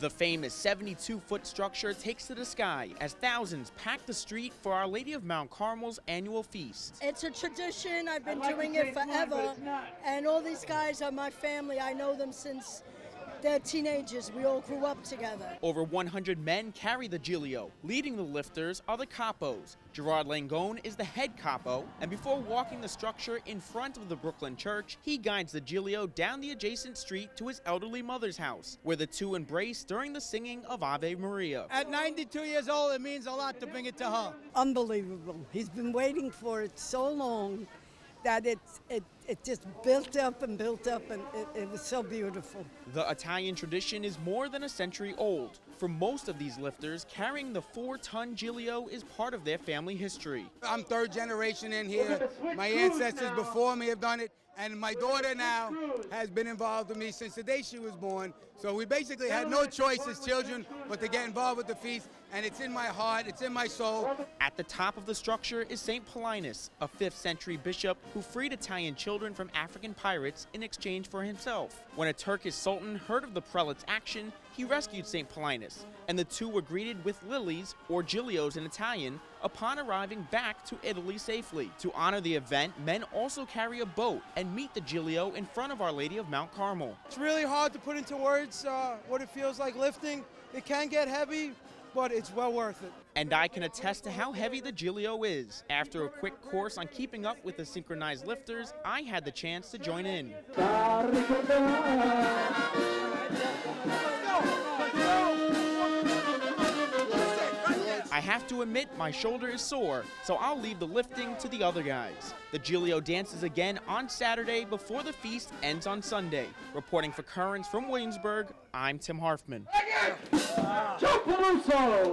The famous 72-foot structure takes to the sky as thousands pack the street for Our Lady of Mount Carmel's annual feast. It's a tradition. I've been doing it forever, and all these guys are my family. I know them since they're teenagers. We all grew up together. Over 100 men carry the Giglio. Leading the lifters are the capos. Gerard Langone is the head capo, and before walking the structure in front of the Brooklyn church, he guides the Giglio down the adjacent street to his elderly mother's house, where the two embrace during the singing of Ave Maria. At 92 years old, it means a lot to bring it to her. Unbelievable. He's been waiting for it so long that it just built up, and it was so beautiful. The Italian tradition is more than a century old. For most of these lifters, carrying the 4-ton Giglio is part of their family history. I'm third generation in here. My ancestors before me have done it, and my daughter now has been involved with me since the day she was born. So we basically had no choice as children but to get involved with the feast, and it's in my heart, it's in my soul. At the top of the structure is St. Paulinus, a 5th century bishop who freed Italian children from African pirates in exchange for himself. When a Turkish sultan heard of the prelate's action, he rescued St. Paulinus, and the two were greeted with lilies, or giglios in Italian, upon arriving back to Italy safely. To honor the event, men also carry a boat and meet the Giglio in front of Our Lady of Mount Carmel. It's really hard to put into words what it feels like lifting. It can get heavy, but it's well worth it. And I can attest to how heavy the Giglio is. After a quick course on keeping up with the synchronized lifters, I had the chance to join in. I have to admit my shoulder is sore, so I'll leave the lifting to the other guys. The Giglio dances again on Saturday before the feast ends on Sunday. Reporting for Currents from Williamsburg, I'm Tim Harfmann.